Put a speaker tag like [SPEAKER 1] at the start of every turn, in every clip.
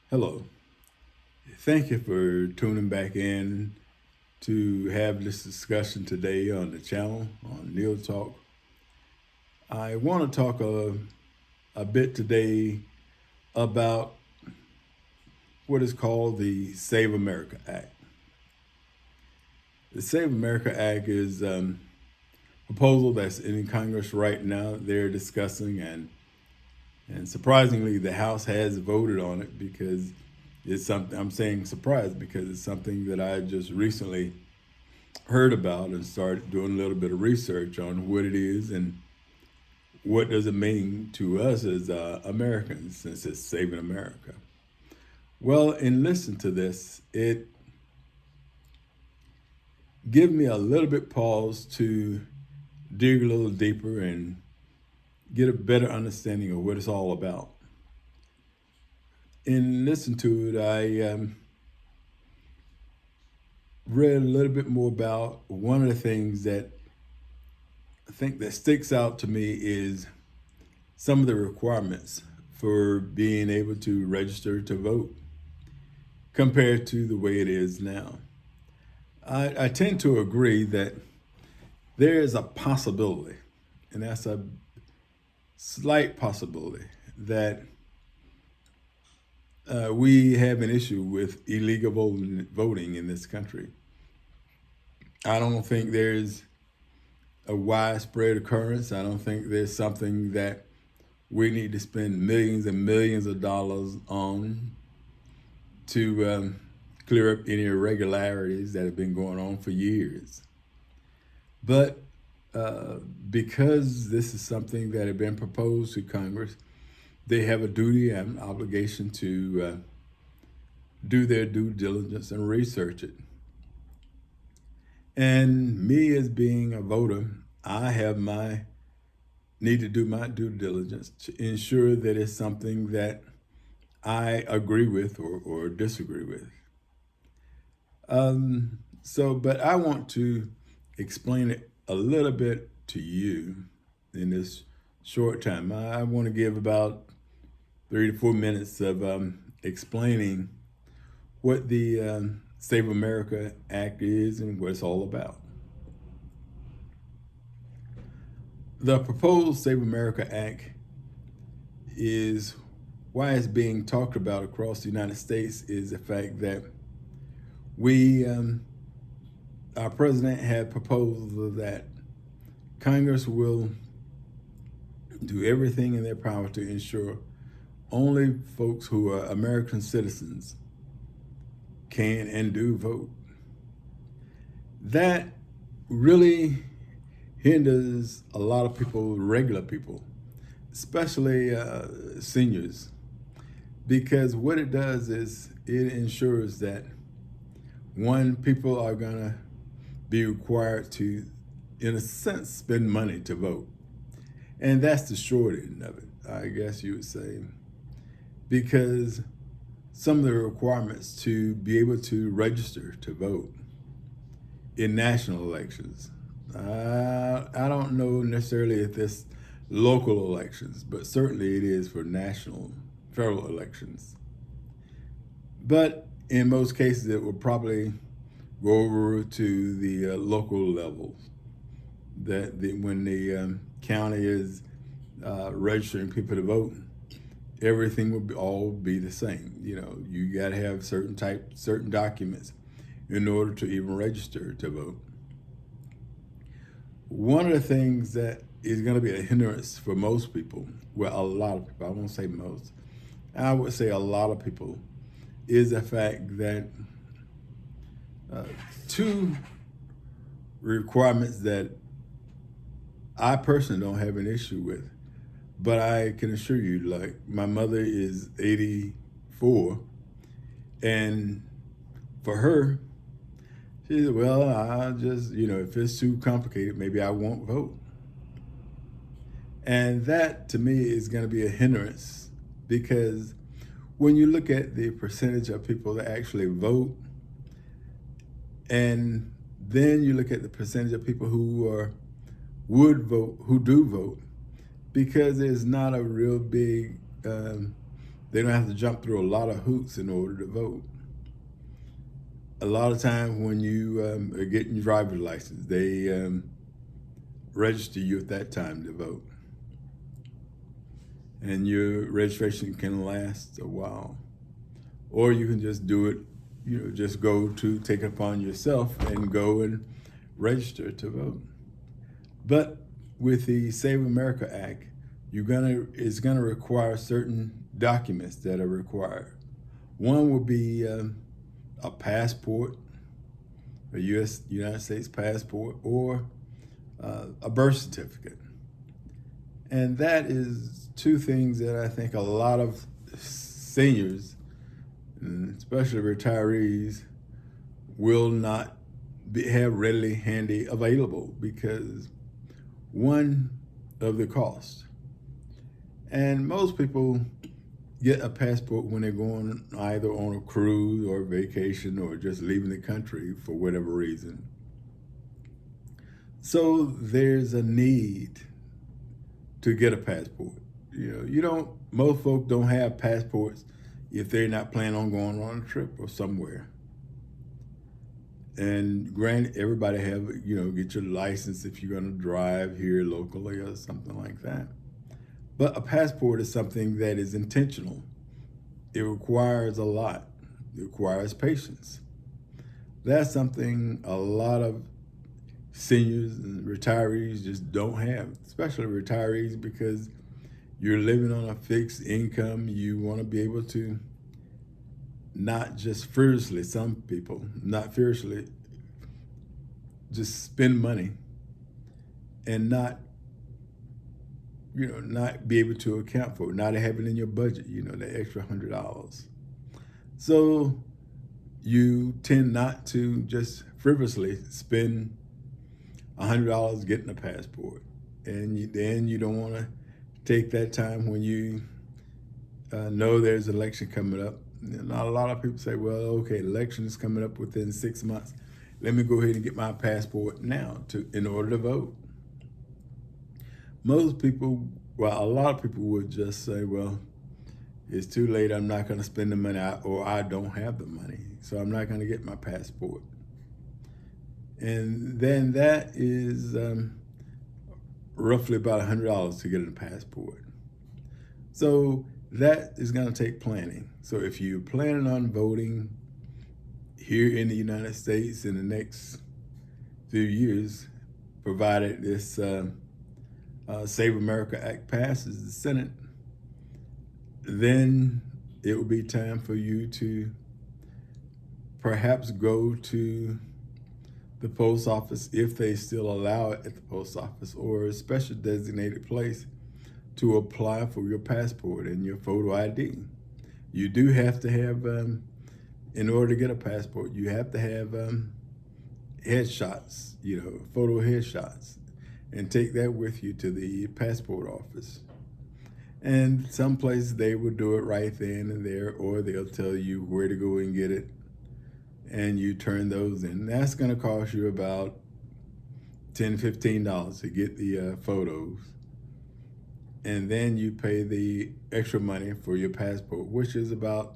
[SPEAKER 1] Hello. Thank you for tuning back in to have this discussion today on the channel on Neal Talk. I want to talk a bit today about what is called the Save America Act. The Save America Act is a proposal that's in Congress right now. They're discussing and surprisingly, the House has voted on it because it's something. I'm saying surprised because it's something that I just recently heard about and started doing a little bit of research on what it is and what does it mean to us as Americans since it's saving America. Well, in listening to this, it gave me a little bit pause to dig a little deeper and get a better understanding of what it's all about. In listening to it, I read a little bit more about one of the things that I think that sticks out to me is some of the requirements for being able to register to vote compared to the way it is now. I tend to agree that there is a possibility, and that's a slight possibility, that we have an issue with illegal voting in this country. I don't think there's a widespread occurrence. I don't think there's something that we need to spend millions and millions of dollars on to clear up any irregularities that have been going on for years. But because this is something that had been proposed to Congress, they have a duty and obligation to do their due diligence and research it. And me as being a voter, I have my need to do my due diligence to ensure that it's something that I agree with or disagree with. But I want to explain it a little bit to you in this short time. I want to give about 3 to 4 minutes of explaining what the Save America Act is and what it's all about. The proposed Save America Act is why it's being talked about across the United States is the fact that our president had proposed that Congress will do everything in their power to ensure only folks who are American citizens can and do vote. That really hinders a lot of people, regular people, especially seniors, because what it does is it ensures that one, people are going to be required to, in a sense, spend money to vote. And that's the short end of it, I guess you would say, because some of the requirements to be able to register to vote in national elections. I don't know necessarily if it's local elections, but certainly it is for national, federal elections. But in most cases, it will probably go over to the local levels. When the county is registering people to vote, everything will all be the same. You know, you got to have certain documents in order to even register to vote. One of the things that is going to be a hindrance for most people, well, a lot of people, I won't say most, I would say a lot of people, is the fact that two requirements that I personally don't have an issue with, but I can assure you, like, my mother is 84, and for her, she said, well, I just, if it's too complicated, maybe I won't vote. And that, to me, is going to be a hindrance because when you look at the percentage of people that actually vote, and then you look at the percentage of people who would vote, who do vote, because there's not a real big They don't have to jump through a lot of hoops in order to vote. A lot of times when you are getting your driver's license, they register you at that time to vote. And your registration can last a while. Or you can just do it, just go to take it upon yourself and go and register to vote. But with the Save America Act, it's gonna require certain documents that are required. One will be a passport, a United States passport, or a birth certificate. And that is two things that I think a lot of seniors, especially retirees, will not have readily handy available because one of the cost. And most people get a passport when they're going either on a cruise or vacation or just leaving the country for whatever reason. So there's a need to get a passport. Most folk don't have passports if they're not planning on going on a trip or somewhere. And granted, everybody get your license if you're gonna drive here locally or something like that. But a passport is something that is intentional. It requires a lot. It requires patience. That's something a lot of seniors and retirees just don't have, especially retirees, because you're living on a fixed income. You want to be able to not just furiously, some people, not furiously, just spend money and not be able to account for it, not have it in your budget, the extra $100. So you tend not to just frivolously spend $100 getting a passport. And then you don't want to take that time when you know there's an election coming up. Not a lot of people say, well, okay, election is coming up within 6 months. Let me go ahead and get my passport now in order to vote. A lot of people would just say, well, it's too late. I'm not going to spend the money, or I don't have the money, so I'm not going to get my passport. And then that is roughly about $100 to get a passport. So that is going to take planning. So if you're planning on voting here in the United States in the next few years, provided this Save America Act passes the Senate, then it will be time for you to perhaps go to the post office, if they still allow it at the post office, or a special designated place to apply for your passport and your photo ID. You do have to have, in order to get a passport, you have to have headshots, photo headshots, and take that with you to the passport office. And some places they will do it right then and there, or they'll tell you where to go and get it, and you turn those in. That's going to cost you about $10, $15 to get the photos. And then you pay the extra money for your passport, which is about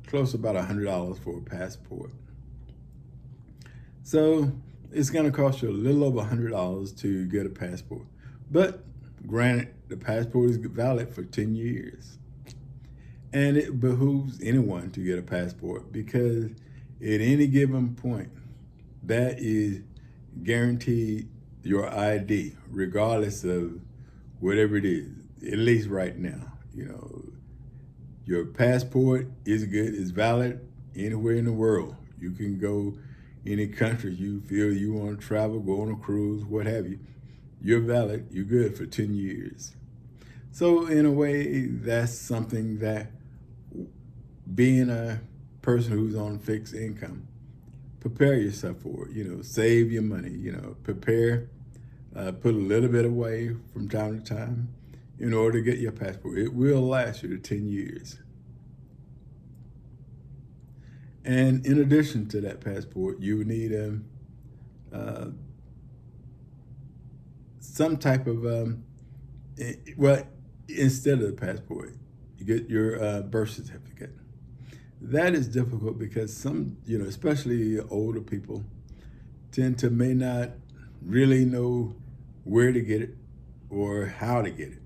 [SPEAKER 1] $100 for a passport. So it's going to cost you a little over $100 to get a passport. But granted, the passport is valid for 10 years. And it behooves anyone to get a passport, because at any given point, that is guaranteed your ID, regardless of whatever it is, at least right now. Your passport is good, is valid anywhere in the world. You can go any country you feel you want to travel, go on a cruise, what have you. You're valid, you're good for 10 years. So in a way, that's something that, being a person who's on fixed income, prepare yourself for it. Save your money, prepare, put a little bit away from time to time in order to get your passport. It will last you to 10 years. And in addition to that passport, you need some type of, instead of the passport, you get your birth certificate. That is difficult because some, especially older people, tend to may not really know where to get it or how to get it.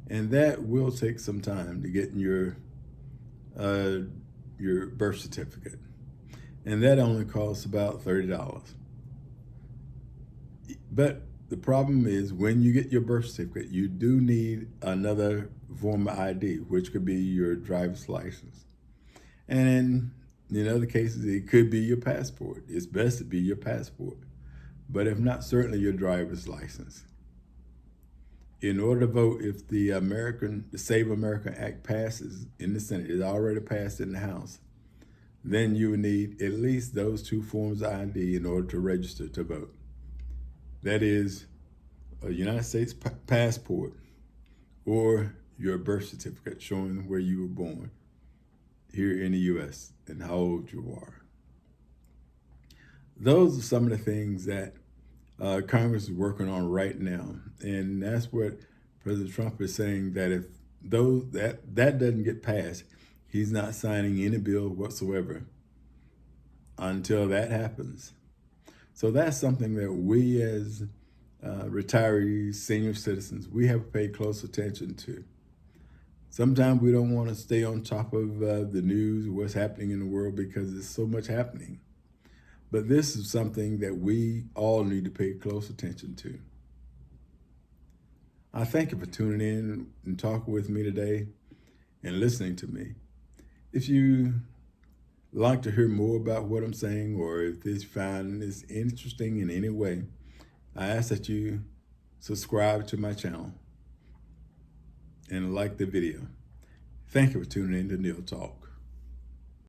[SPEAKER 1] And that will take some time to get your birth certificate. And that only costs about $30. But the problem is when you get your birth certificate, you do need another form of ID, which could be your driver's license. And in other cases, it could be your passport. It's best to be your passport. But if not, certainly your driver's license. In order to vote, if the Save America Act passes in the Senate, it's already passed in the House, then you would need at least those two forms of ID in order to register to vote. That is a United States passport or your birth certificate showing where you were born here in the U.S. and how old you are. Those are some of the things that Congress is working on right now. And that's what President Trump is saying, that if that doesn't get passed, he's not signing any bill whatsoever until that happens. So that's something that we as retirees, senior citizens, we have to pay close attention to. Sometimes we don't want to stay on top of the news, what's happening in the world, because there's so much happening. But this is something that we all need to pay close attention to. I thank you for tuning in and talking with me today and listening to me. If you like to hear more about what I'm saying, or if you find this interesting in any way, I ask that you subscribe to my channel and like the video. Thank you for tuning in to Neal Talk.